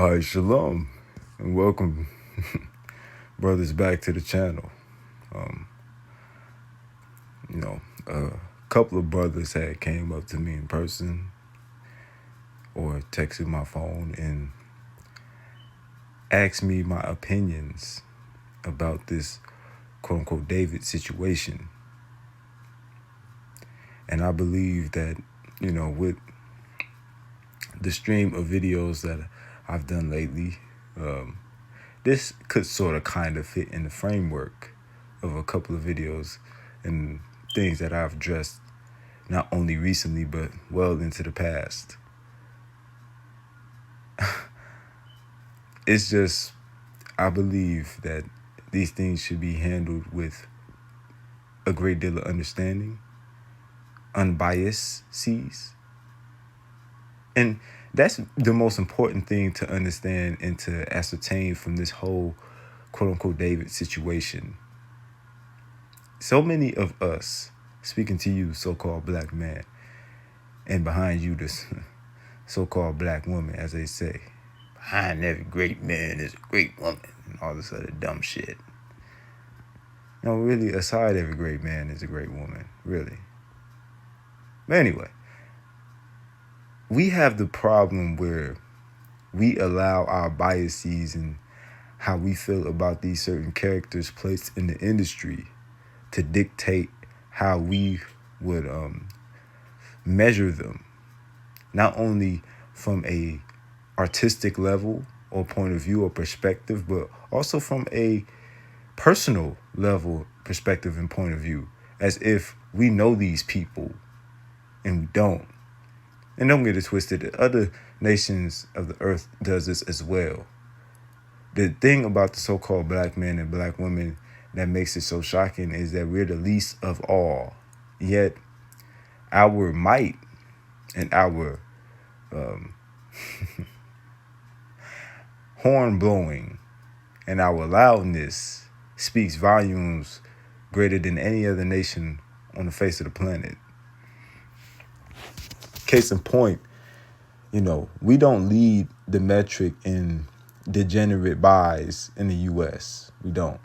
All right, shalom, and welcome, brothers, back to the channel. Um, a couple of brothers had came up to me in person or texted my phone and asked me my opinions about this quote-unquote David situation. And I believe that, with the stream of videos that I've done lately, this could sort of kind of fit in the framework of a couple of videos and things that I've addressed not only recently, but well into the past. It's just, I believe that these things should be handled with a great deal of understanding, unbiased sees. And that's the most important thing to understand and to ascertain from this whole quote-unquote David situation. So many of us, speaking to you, so-called black man, and behind you, this so-called black woman, as they say, behind every great man is a great woman, and all this other dumb shit. No, really, aside every great man is a great woman, really. But anyway, we have the problem where we allow our biases and how we feel about these certain characters placed in the industry to dictate how we would measure them, not only from a artistic level or point of view or perspective, but also from a personal level perspective and point of view, as if we know these people and we don't. And don't get it twisted, other nations of the earth does this as well. The thing about the so-called black men and black women that makes it so shocking is that we're the least of all. Yet our might and our horn blowing and our loudness speaks volumes greater than any other nation on the face of the planet. Case in point, we don't lead the metric in degenerate buys in the U.S. We don't.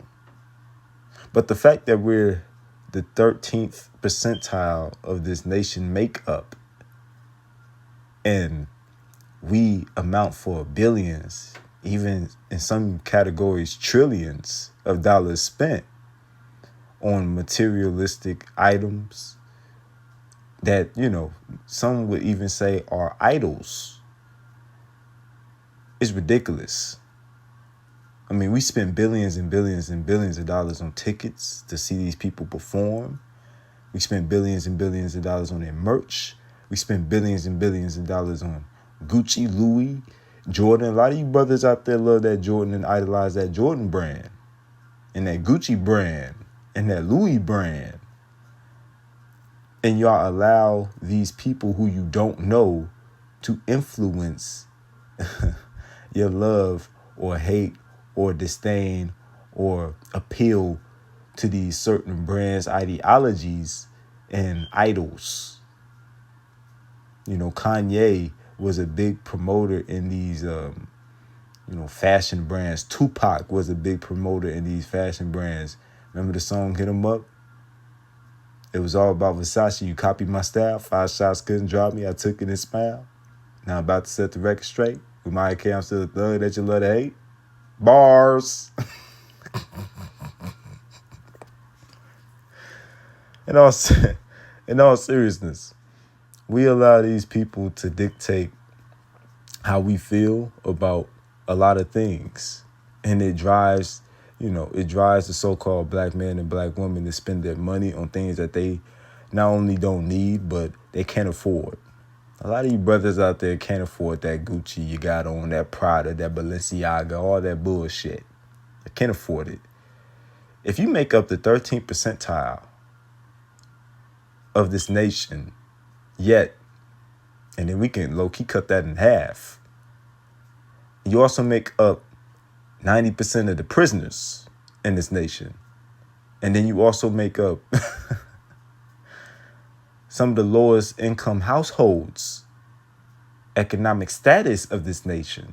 But the fact that we're the 13th percentile of this nation makeup and we amount for billions, even in some categories, trillions of dollars spent on materialistic items that, some would even say are idols, is ridiculous. I mean, we spend billions and billions and billions of dollars on tickets to see these people perform. We spend billions and billions of dollars on their merch. We spend billions and billions of dollars on Gucci, Louis, Jordan. A lot of you brothers out there love that Jordan and idolize that Jordan brand and that Gucci brand and that Louis brand. And y'all allow these people who you don't know to influence your love or hate or disdain or appeal to these certain brands, ideologies, and idols. Kanye was a big promoter in these, fashion brands. Tupac was a big promoter in these fashion brands. Remember the song Hit 'Em Up? It was all about Versace. You copied my style. 5 shots couldn't drop me. I took it and smiled. Now I'm about to set the record straight. With my account, I'm still a thug that you love to hate. Bars. In all seriousness, we allow these people to dictate how we feel about a lot of things. And it drives the so-called black man and black woman to spend their money on things that they not only don't need, but they can't afford. A lot of you brothers out there can't afford that Gucci you got on, that Prada, that Balenciaga, all that bullshit. They can't afford it. If you make up the 13th percentile of this nation, yet, and then we can low-key cut that in half, you also make up 90% of the prisoners in this nation. And then you also make up some of the lowest income households, economic status of this nation.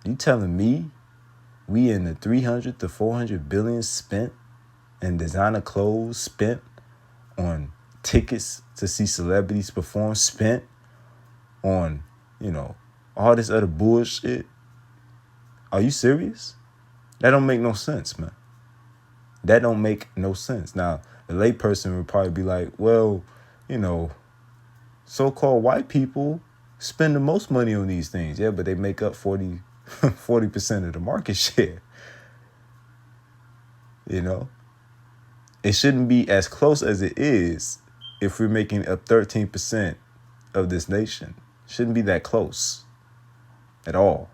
You telling me we in the 300 to 400 billion spent in designer clothes, spent on tickets to see celebrities perform, spent on, all this other bullshit? Are you serious? That don't make no sense, man. That don't make no sense. Now, the layperson would probably be like, well, so-called white people spend the most money on these things. Yeah, but they make up 40% of the market share. It shouldn't be as close as it is if we're making up 13% of this nation. Shouldn't be that close at all.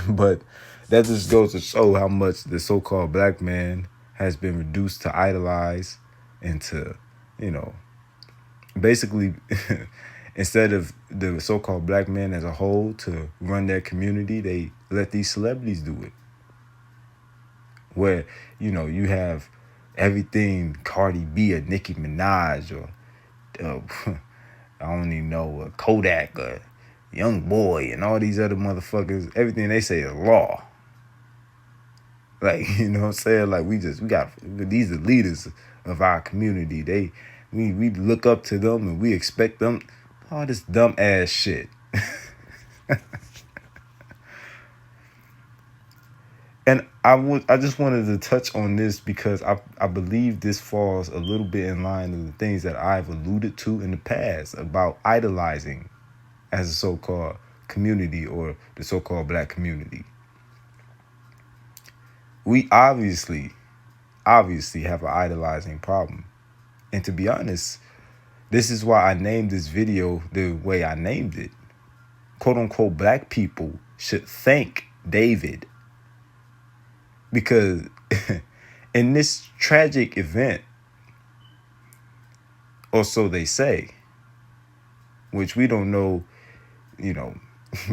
But that just goes to show how much the so-called black man has been reduced to idolize and to, basically instead of the so-called black man as a whole to run their community, they let these celebrities do it. Where, you have everything Cardi B or Nicki Minaj or I don't even know, a Kodak or Young Boy and all these other motherfuckers, everything they say is law. Like, you know what I'm saying? Like, we got, these are leaders of our community. We look up to them and we expect them, all this dumb ass shit. And I just wanted to touch on this because I believe this falls a little bit in line with the things that I've alluded to in the past about idolizing as a so-called community or the so-called black community. We obviously have an idolizing problem. And to be honest, this is why I named this video the way I named it. Quote unquote, black people should thank David. Because in this tragic event, or so they say, which we don't know,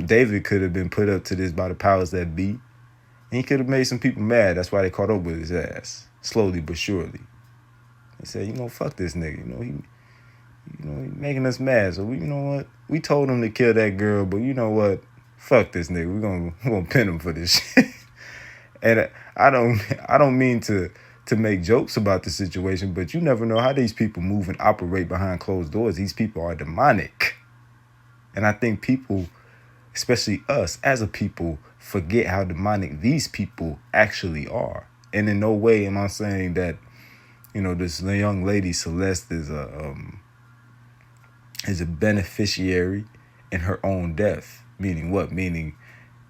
David could have been put up to this by the powers that be. And he could have made some people mad. That's why they caught up with his ass, slowly but surely. They said, fuck this nigga. He making us mad. So we told him to kill that girl, but you know what? Fuck this nigga. We're gonna pin him for this shit. And I don't mean to make jokes about the situation, but you never know how these people move and operate behind closed doors. These people are demonic. And I think people, especially us as a people, forget how demonic these people actually are. And in no way am I saying that, this young lady Celeste is a beneficiary in her own death. Meaning what? Meaning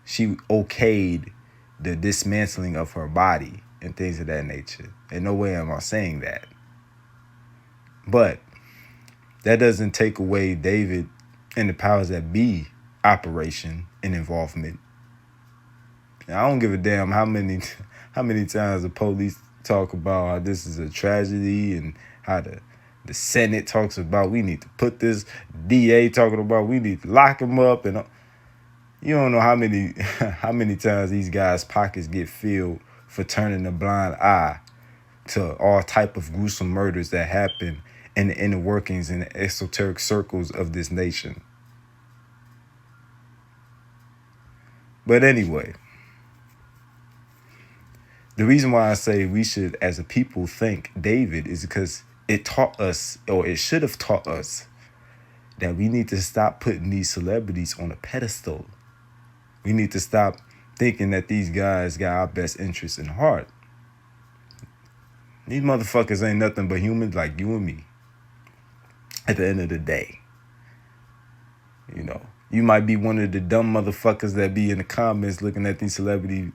she okayed the dismantling of her body and things of that nature. In no way am I saying that. But that doesn't take away David and the powers that be operation and involvement. And I don't give a damn how many times the police talk about how this is a tragedy and how the Senate talks about we need to put this DA talking about we need to lock him up, and you don't know how many times these guys' pockets get filled for turning a blind eye to all type of gruesome murders that happen in the inner workings and the esoteric circles of this nation. But anyway, the reason why I say we should, as a people, thank David is because it taught us, or it should have taught us, that we need to stop putting these celebrities on a pedestal. We need to stop thinking that these guys got our best interests in heart. These motherfuckers ain't nothing but humans like you and me. At the end of the day, you might be one of the dumb motherfuckers that be in the comments looking at these celebrity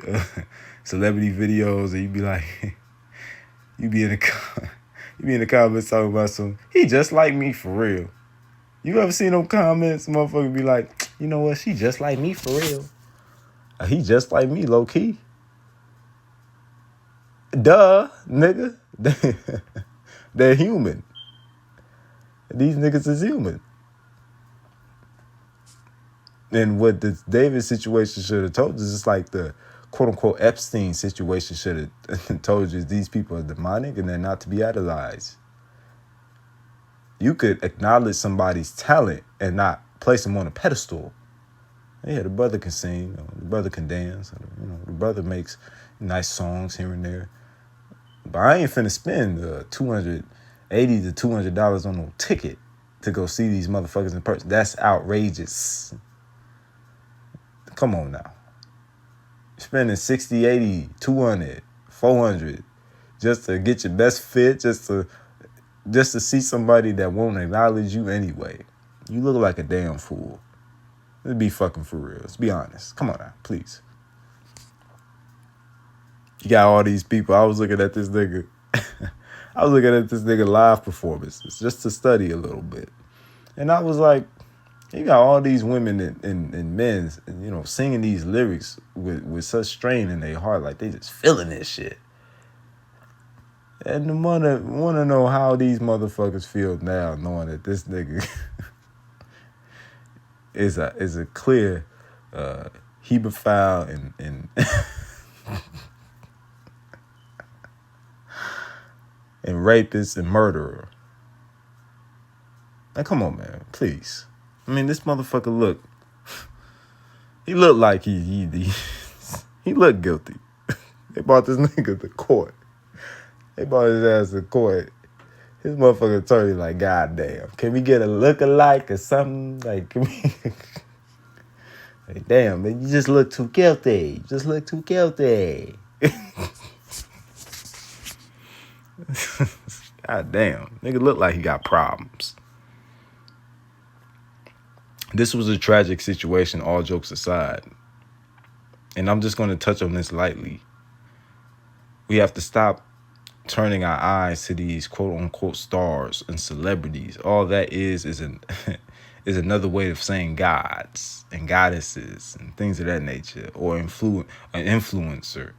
videos, and you be like, you be in the comments talking about he just like me for real. You ever seen them comments? Motherfucker be like, you know what? She just like me for real. He just like me, low key. Duh, nigga. They're human. These niggas is human. And what the David situation should have told us is like the quote-unquote Epstein situation should have told you these people are demonic and they're not to be idolized. You could acknowledge somebody's talent and not place them on a pedestal. Yeah, the brother can sing, the brother can dance, the brother makes nice songs here and there. But I ain't finna spend $280 to $200 on no ticket to go see these motherfuckers in person. That's outrageous. Come on now. Spending 60, 80, 200, 400 just to get your best fit, just to see somebody that won't acknowledge you anyway. You look like a damn fool. Let's be fucking for real. Let's be honest. Come on now, please. You got all these people. I was looking at this nigga. I was looking at this nigga live performances just to study a little bit. And I was like, you got all these women and men, singing these lyrics with such strain in their heart, like they just feeling this shit. And want to know how these motherfuckers feel now, knowing that this nigga is a clear hebephile and and rapist and murderer. Now, come on, man, please. I mean, this motherfucker he looked like he looked guilty. They brought this nigga to court. They brought his ass to court. His motherfucking attorney like, God damn, can we get a look-alike or something? Like, can we... Like, damn, man, you just look too guilty. You just look too guilty. God damn, nigga look like he got problems. This was a tragic situation, all jokes aside. And I'm just going to touch on this lightly. We have to stop turning our eyes to these quote-unquote stars and celebrities. All that is another way of saying gods and goddesses and things of that nature. Or an influencer.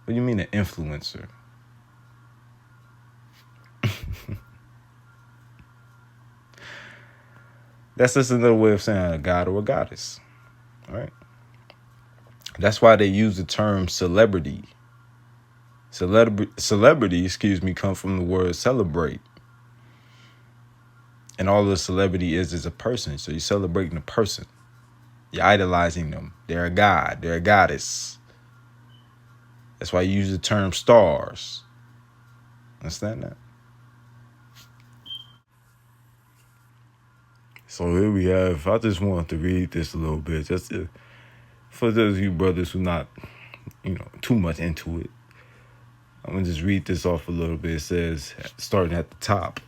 What do you mean an influencer? That's just another way of saying a god or a goddess. All right. That's why they use the term celebrity. Celebrity, come from the word celebrate. And all the celebrity is a person. So you're celebrating a person. You're idolizing them. They're a god. They're a goddess. That's why you use the term stars. Understand that? So here we have, I just wanted to read this a little bit, for those of you brothers who not, too much into it. I'm going to just read this off a little bit. It says, starting at the top,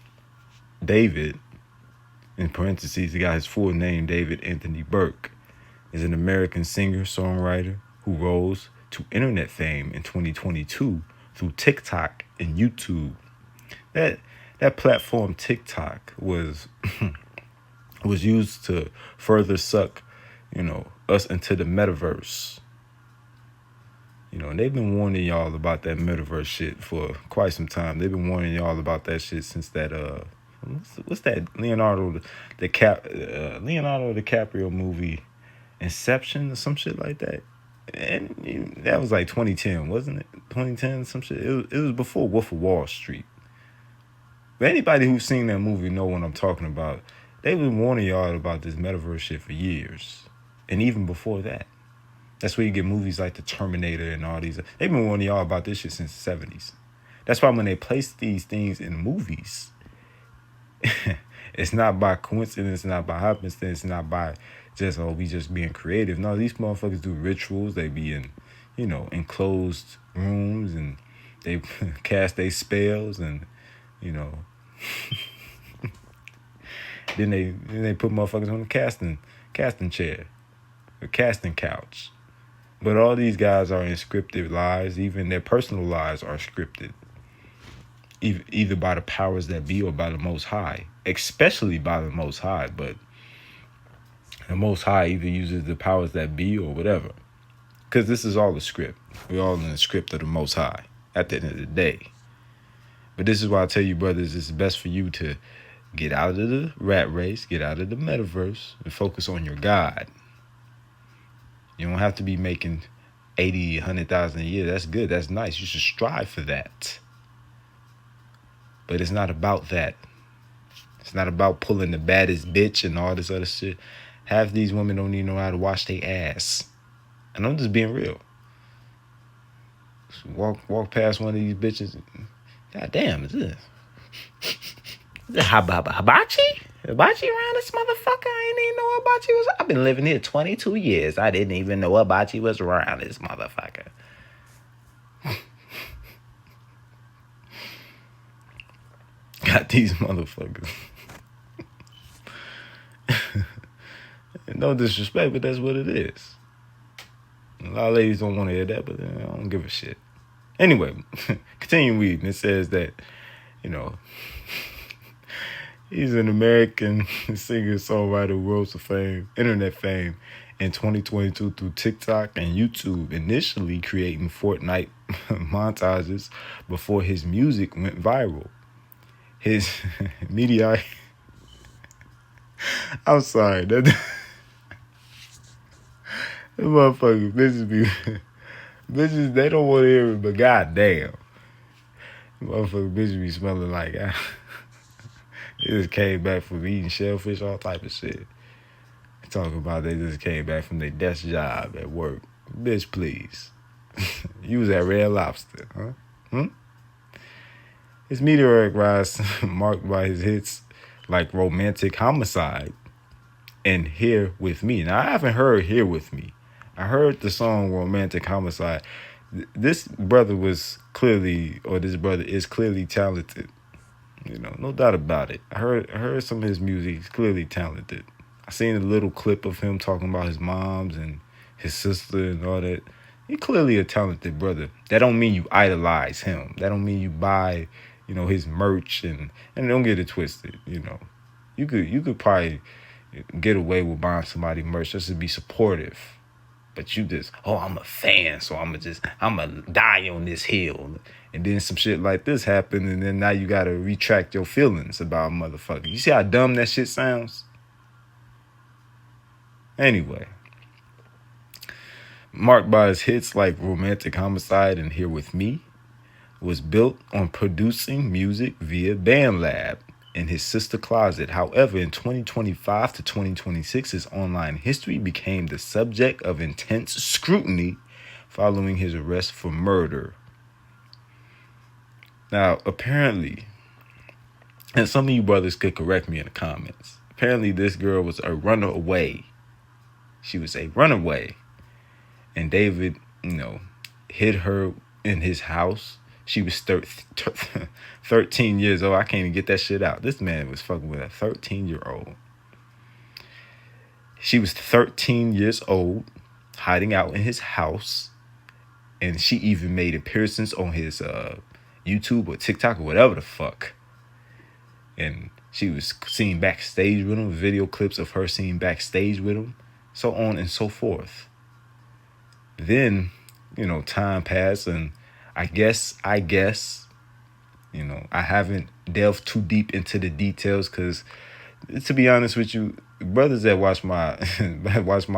David, in parentheses, he got his full name, David Anthony Burke, is an American singer, songwriter who rose to internet fame in 2022 through TikTok and YouTube. That platform, TikTok, was used to further suck, us into the metaverse. And they've been warning y'all about that metaverse shit for quite some time. They've been warning y'all about that shit since that what's that Leonardo DiCaprio movie, Inception or some shit like that. And that was like 2010, wasn't it? 2010, some shit. It was before Wolf of Wall Street. But anybody who's seen that movie know what I'm talking about. They've been warning y'all about this metaverse shit for years. And even before that. That's where you get movies like The Terminator and all these. They've been warning y'all about this shit since the 70s. That's why when they place these things in movies, it's not by coincidence, not by happenstance, not by just, we just being creative. No, these motherfuckers do rituals. They be in, enclosed rooms and they cast their spells and, then they put motherfuckers on the casting chair, the casting couch. But all these guys are in scripted lives. Even their personal lives are scripted. Either by the powers that be or by the Most High. Especially by the Most High. But the Most High either uses the powers that be or whatever. Because this is all a script. We're all in the script of the Most High at the end of the day. But this is why I tell you, brothers, it's best for you to get out of the rat race, get out of the metaverse, and focus on your God. You don't have to be making 80, 100,000 a year. That's good. That's nice. You should strive for that. But it's not about that. It's not about pulling the baddest bitch and all this other shit. Half these women don't even know how to wash their ass. And I'm just being real. Walk past one of these bitches. God damn, is this? Is it hibachi? Hibachi around this motherfucker? I ain't even know hibachi was. I've been living here 22 years. I didn't even know hibachi was around this motherfucker. Got these motherfuckers. No disrespect, but that's what it is. A lot of ladies don't want to hear that, but I don't give a shit. Anyway, continue reading. It says that, he's an American singer, songwriter, worlds of fame, internet fame in 2022 through TikTok and YouTube, initially creating Fortnite montages before his music went viral. His media... I'm sorry. That motherfuckers, bitches, they don't want to hear it, but goddamn. Motherfuckers, bitches be smelling like... They just came back from eating shellfish, all type of shit. Talking about they just came back from their desk job at work. Bitch, please. You was at Red Lobster, huh? His meteoric rise marked by his hits like Romantic Homicide and Here With Me. Now, I haven't heard Here With Me. I heard the song Romantic Homicide. This brother is clearly talented. No doubt about it. I heard some of his music. He's clearly talented. I seen a little clip of him talking about his moms and his sister and all that. He's clearly a talented brother. That don't mean you idolize him. That don't mean you buy, his merch and don't get it twisted. You could probably get away with buying somebody merch just to be supportive. But you just, I'm a fan, so I'm gonna die on this hill. And then some shit like this happened, and then now you gotta retract your feelings about a motherfucker. You see how dumb that shit sounds? Anyway. Marked by his hits like Romantic Homicide and Here With Me, was built on producing music via BandLab in his sister closet. However, in 2025 to 2026, his online history became the subject of intense scrutiny following his arrest for murder. Now, apparently, and some of you brothers could correct me in the comments, apparently this girl was a runaway. She was a runaway. And David, hid her in his house. She was 13 years old. I can't even get that shit out. This man was fucking with a 13-year-old. She was 13 years old, hiding out in his house. And she even made appearances on his YouTube or TikTok or whatever the fuck. And she was seen backstage with him, video clips of her seen backstage with him, so on and so forth. Then, time passed, and I guess, I haven't delved too deep into the details because, to be honest with you, brothers that watch my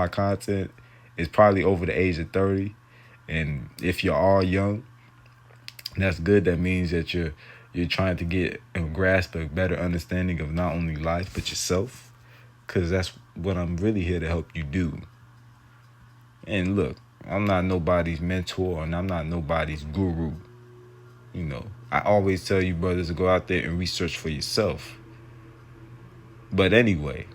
content is probably over the age of 30. And if you're all young, that's good. That means that you're trying to get and grasp a better understanding of not only life, but yourself, because that's what I'm really here to help you do. And look, I'm not nobody's mentor and I'm not nobody's guru. I always tell you brothers to go out there and research for yourself. But anyway,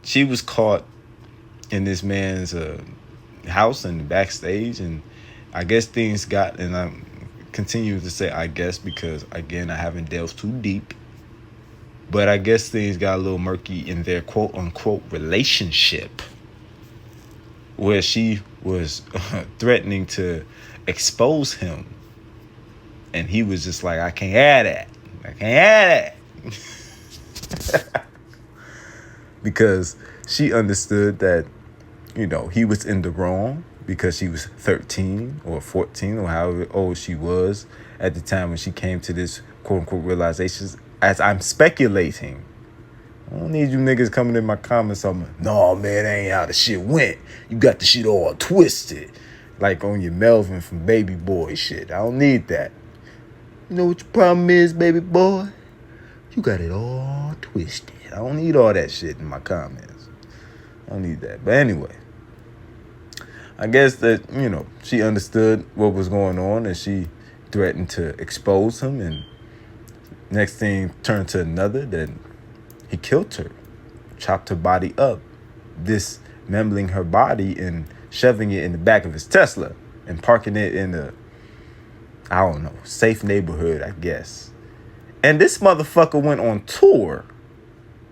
she was caught in this man's house and backstage, and I guess things got, and I'm continuing to say I guess because, again, I haven't delved too deep. But I guess things got a little murky in their quote-unquote relationship, where she was threatening to expose him. And he was just like, I can't have that. I can't have that. Because she understood that, he was in the wrong because she was 13 or 14 or however old she was at the time when she came to this quote-unquote realizations. As I'm speculating, I don't need you niggas coming in my comments talking, no, man, that ain't how the shit went. You got the shit all twisted. Like on your Melvin from Baby Boy shit. I don't need that. You know what your problem is, baby boy? You got it all twisted. I don't need all that shit in my comments. I don't need that. But anyway, I guess that, she understood what was going on and she threatened to expose him. And next thing turned to another, that he killed her, chopped her body up, dismembering her body and shoving it in the back of his Tesla and parking it in a, I don't know, safe neighborhood, I guess. And this motherfucker went on tour.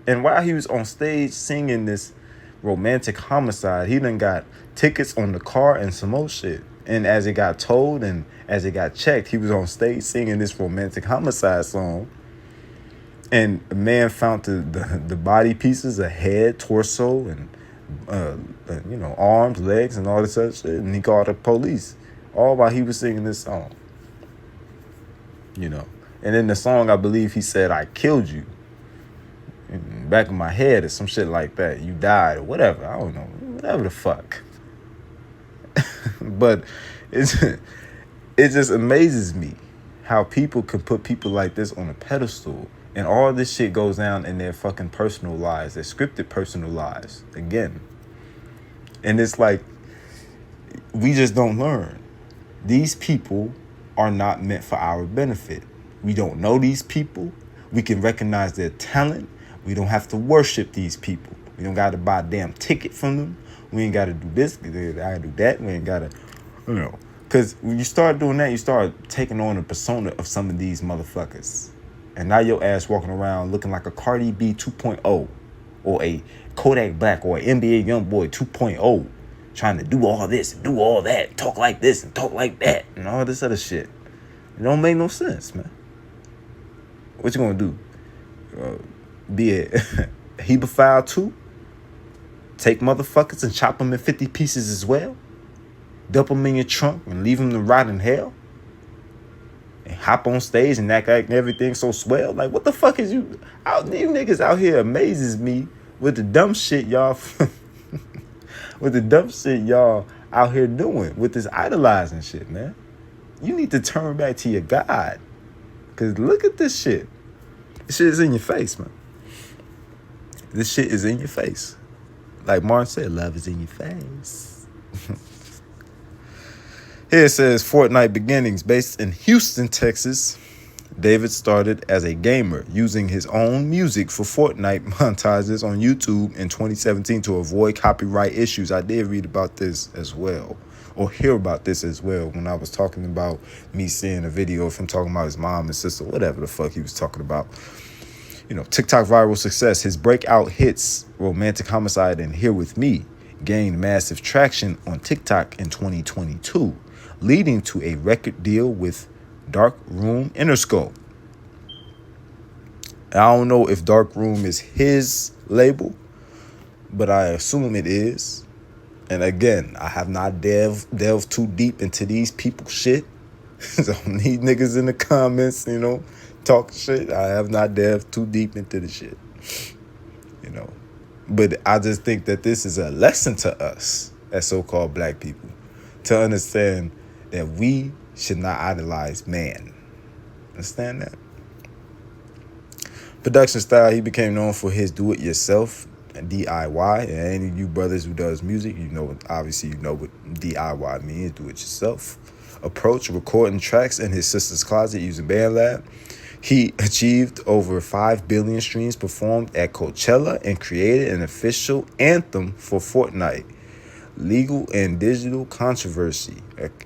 And while he was on stage singing this romantic homicide, he done got tickets on the car and some more shit. And as it got told and as it got checked, he was on stage singing this romantic homicide song. And a man found the body pieces, a head, torso, and arms, legs, and all this other shit. And he called the police, all while he was singing this song. And in the song, I believe he said, "I killed you." In the back of my head or some shit like that. You died or whatever. I don't know. Whatever the fuck. But it just amazes me how people can put people like this on a pedestal and all this shit goes down in their fucking personal lives, their scripted personal lives. Again. And it's like, we just don't learn. These people are not meant for our benefit. We don't know these people. We can recognize their talent. We don't have to worship these people. We don't got to buy a damn ticket from them. We ain't got to do this. I got to do that. We ain't got to, Because when you start doing that, you start taking on a persona of some of these motherfuckers. And now your ass walking around looking like a Cardi B 2.0 or a Kodak Black or an NBA Youngboy 2.0, trying to do all this and do all that, talk like this and talk like that and all this other shit. It don't make no sense, man. What you gonna do? Be a hebephile too? Take motherfuckers and chop them in 50 pieces as well? Dump them in your trunk and leave them to rot in hell? And hop on stage and act like everything's so swell? Like, what the fuck is you? These niggas out here amazes me with the dumb shit y'all with the dumb shit y'all out here doing with this idolizing shit, man. You need to turn back to your God. Because look at this shit. This shit is in your face, man. This shit is in your face. Like Martin said, love is in your face. Here it says, Fortnite beginnings. Based in Houston, Texas, David started as a gamer using his own music for Fortnite montages on YouTube in 2017 to avoid copyright issues. I did read about this as well, or hear about this as well, when I was talking about me seeing a video of him talking about his mom and sister, whatever the fuck he was talking about. TikTok viral success. His breakout hits Romantic Homicide and Here With Me gained massive traction on TikTok in 2022, leading to a record deal with Dark Room Interscope. I don't know if Dark Room is his label, but I assume it is. And again, I have not delved too deep into these people's shit. So these niggas in the comments, talk shit. I have not delved too deep into the shit. But I just think that this is a lesson to us as so-called black people to understand that we should not idolize man. Understand that? Production style, he became known for his do-it-yourself and DIY. And any of you brothers who does music, obviously you know what DIY means, do-it-yourself. Approach recording tracks in his sister's closet using BandLab. He achieved over 5 billion streams performed at Coachella and created an official anthem for Fortnite. Legal and digital controversy.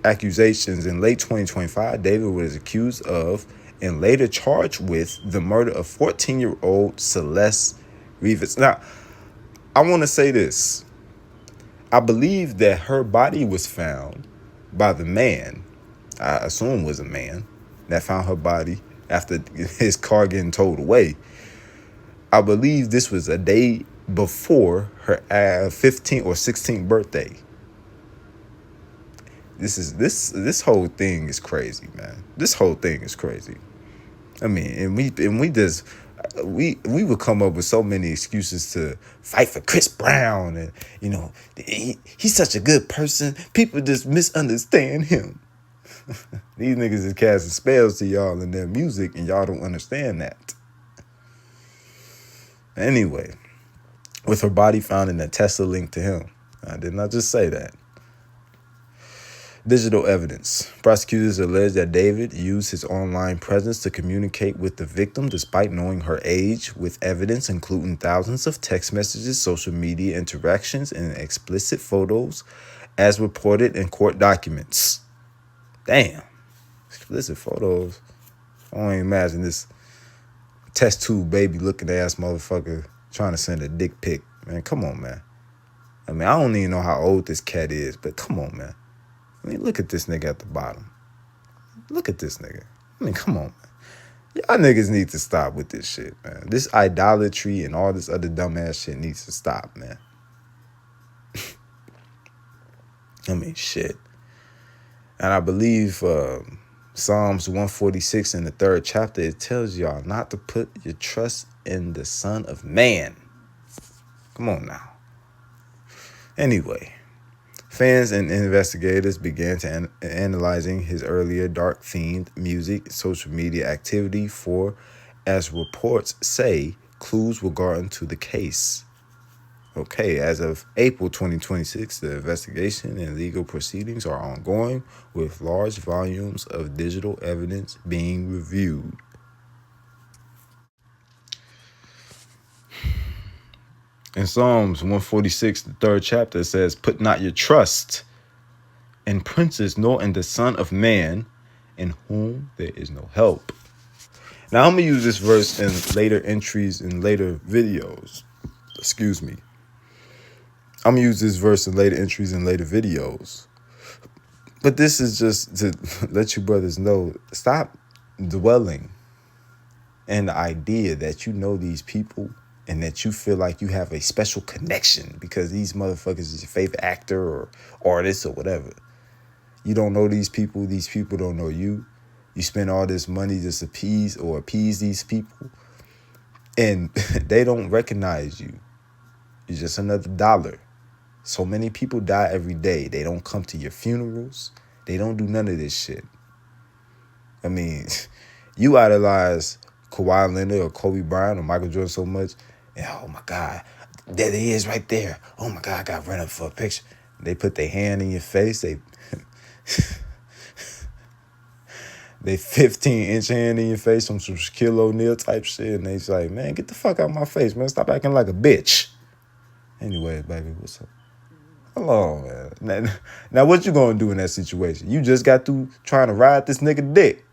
Accusations. In late 2025, David was accused of and later charged with the murder of 14-year-old Celeste Rivas. Now, I want to say this. I believe that her body was found by the man, I assume was a man, that found her body after his car getting towed away. I believe this was a day before her 15th or 16th birthday. This whole thing is crazy, man. This whole thing is crazy. I mean, and we would come up with so many excuses to fight for Chris Brown, and he's such a good person. People just misunderstand him. These niggas is casting spells to y'all in their music, and y'all don't understand that. Anyway, with her body found in a Tesla linked to him. I did not just say that. Digital evidence. Prosecutors allege that David used his online presence to communicate with the victim despite knowing her age, with evidence including thousands of text messages, social media interactions, and explicit photos as reported in court documents. Damn. Explicit photos. I don't even imagine this test tube baby looking ass motherfucker trying to send a dick pic. Man, come on, man. I mean, I don't even know how old this cat is, but come on, man. I mean, look at this nigga at the bottom. Look at this nigga. I mean, come on, man. Y'all niggas need to stop with this shit, man. This idolatry and all this other dumbass shit needs to stop, man. I mean, shit. And I believe Psalms 146 in the 3rd chapter, it tells y'all not to put your trust in the Son of Man. Come on now. Anyway, fans and investigators began to analyzing his earlier dark-themed music, social media activity for, as reports say, clues regarding to the case. Okay, as of April 2026, the investigation and legal proceedings are ongoing, with large volumes of digital evidence being reviewed. In Psalms 146, the 3rd chapter, it says, "Put not your trust in princes, nor in the Son of Man, in whom there is no help." Now, I'm going to use this verse in later entries in later videos. Excuse me. I'm going to use this verse in later entries in later videos. But this is just to let you brothers know, stop dwelling in the idea that you know these people and that you feel like you have a special connection because these motherfuckers is your favorite actor or artist or whatever. You don't know these people don't know you. You spend all this money to appease these people, and they don't recognize you. You're just another dollar. So many people die every day. They don't come to your funerals. They don't do none of this shit. I mean, you idolize Kawhi Leonard or Kobe Bryant or Michael Jordan so much, and oh my God, there he is right there. Oh my God, I got run up for a picture. They put their hand in your face. They 15-inch hand in your face on some Shaquille O'Neal type shit, and they like, man, get the fuck out of my face, man. Stop acting like a bitch. Anyway, baby, what's up? Hello, man. Now, what you gonna do in that situation? You just got through trying to ride this nigga dick,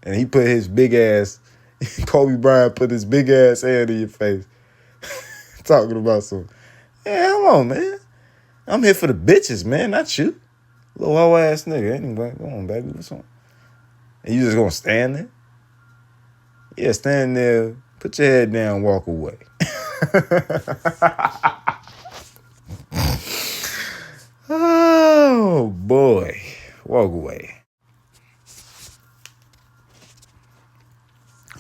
and he put his big ass, Kobe Bryant put his big ass hand in your face, talking about some, yeah, come on, man. I'm here for the bitches, man, not you. Little hoe ass nigga. Anyway, come on, baby, what's on? And you just gonna stand there? Yeah, stand there, put your head down, walk away. Oh, boy. Walk away.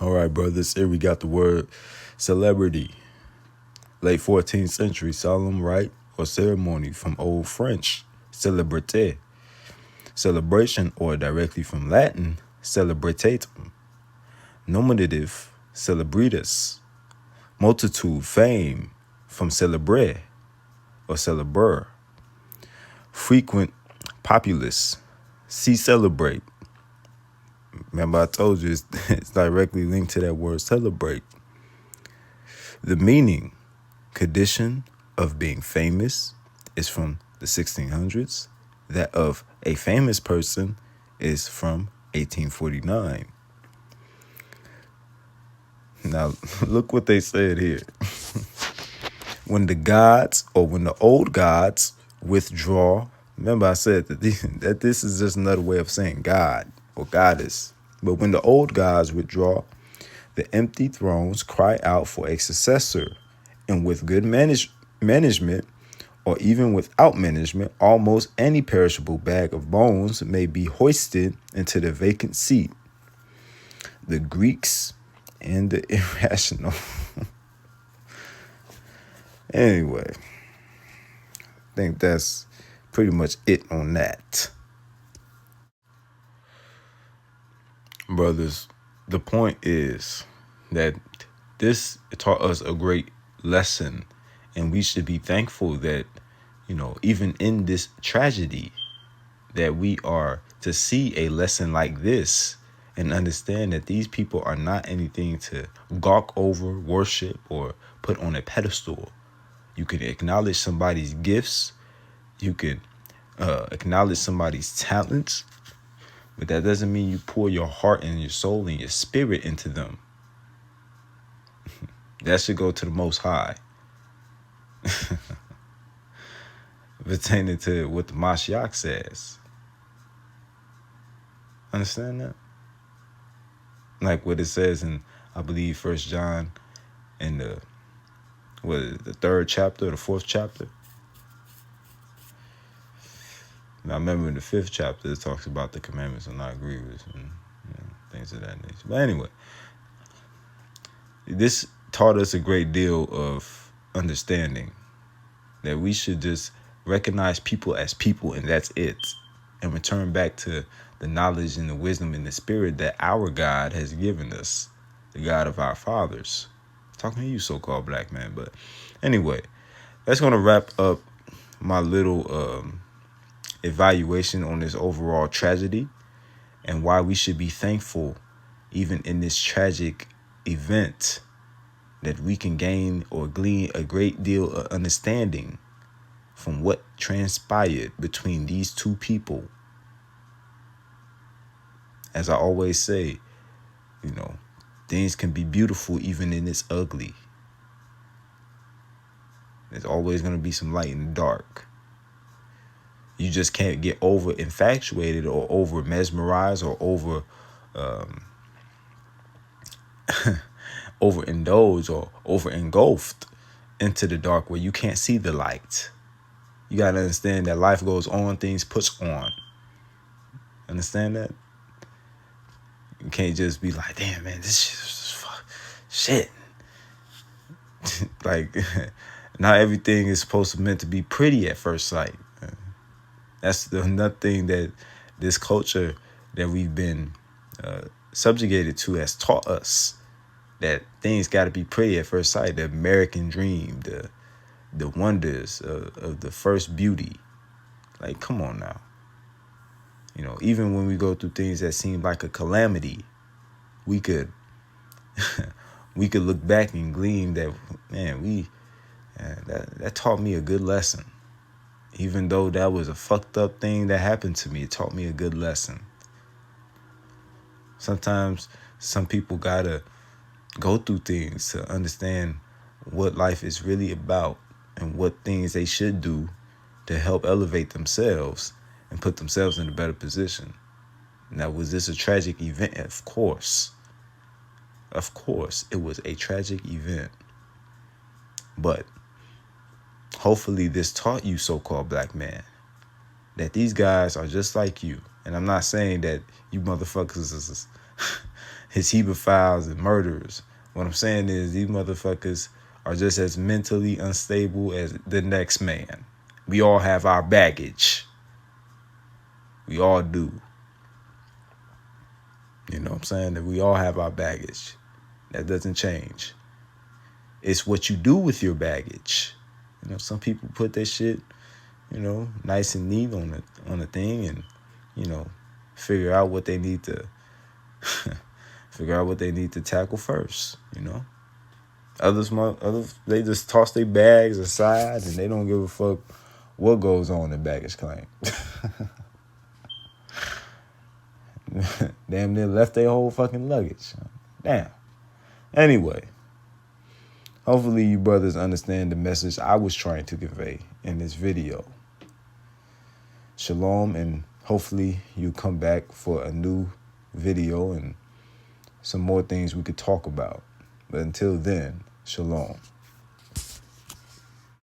All right, brothers. Here we got the word celebrity. Late 14th century, solemn rite or ceremony from Old French, celebrité. Celebration, or directly from Latin, celebritatum. Nominative, celebritas. Multitude, fame, from celebre or celebre. Frequent, populace. See, celebrate. Remember I told you it's directly linked to that word celebrate. The meaning, condition of being famous, is from the 1600s. That of a famous person is from 1849. Now, look what they said here. When the gods, or when the old gods, withdraw. Remember I said that this is just another way of saying God or goddess. But when the old gods withdraw, the empty thrones cry out for a successor. And with good management, or even without management, almost any perishable bag of bones may be hoisted into the vacant seat. The Greeks and the irrational. Anyway, I think that's pretty much it on that. Brothers, the point is that this taught us a great lesson, and we should be thankful that, even in this tragedy, that we are to see a lesson like this and understand that these people are not anything to gawk over, worship, or put on a pedestal. You can acknowledge somebody's gifts. You can acknowledge somebody's talents. But that doesn't mean you pour your heart and your soul and your spirit into them. That should go to the Most High. Pertaining to what the Mashiach says. Understand that? Like what it says in, I believe, 1 John in the third chapter or the fourth chapter. Now, I remember in the fifth chapter, it talks about the commandments are not grievous and things of that nature. But anyway, this taught us a great deal of understanding that we should just recognize people as people, and that's it, and return back to the knowledge and the wisdom and the spirit that our God has given us, the God of our fathers. Talking to you, so-called black man. But anyway, that's going to wrap up my little evaluation on this overall tragedy and why we should be thankful even in this tragic event, that we can gain or glean a great deal of understanding from what transpired between these two people. As I always say, things can be beautiful even in its ugly. There's always going to be some light in the dark. You just can't get over infatuated or over mesmerized or over overindulged or over engulfed into the dark where you can't see the light. You got to understand that life goes on, things push on. Understand that? You can't just be like, damn, man, this shit. Like, not everything is supposed to meant to be pretty at first sight. That's another thing that this culture that we've been subjugated to has taught us, that things got to be pretty at first sight. The American dream, the wonders of the first beauty. Like, come on now. Even when we go through things that seem like a calamity, we could look back and glean that, man, that taught me a good lesson. Even though that was a fucked up thing that happened to me, it taught me a good lesson. Sometimes some people gotta go through things to understand what life is really about and what things they should do to help elevate themselves and put themselves in a better position. Now, was this a tragic event? Of course. Of course, it was a tragic event. But hopefully this taught you, so-called black man, that these guys are just like you. And I'm not saying that you motherfuckers is hebephiles and murderers. What I'm saying is these motherfuckers are just as mentally unstable as the next man. We all have our baggage. We all do. You know what I'm saying? That we all have our baggage. That doesn't change. It's what you do with your baggage. Some people put their shit, nice and neat on the thing, and figure out what they need to tackle first. Others they just toss their bags aside and they don't give a fuck what goes on in baggage claim. Damn near left their whole fucking luggage. Damn. Anyway. Hopefully you brothers understand the message I was trying to convey in this video. Shalom, and hopefully you come back for a new video and some more things we could talk about. But until then, shalom.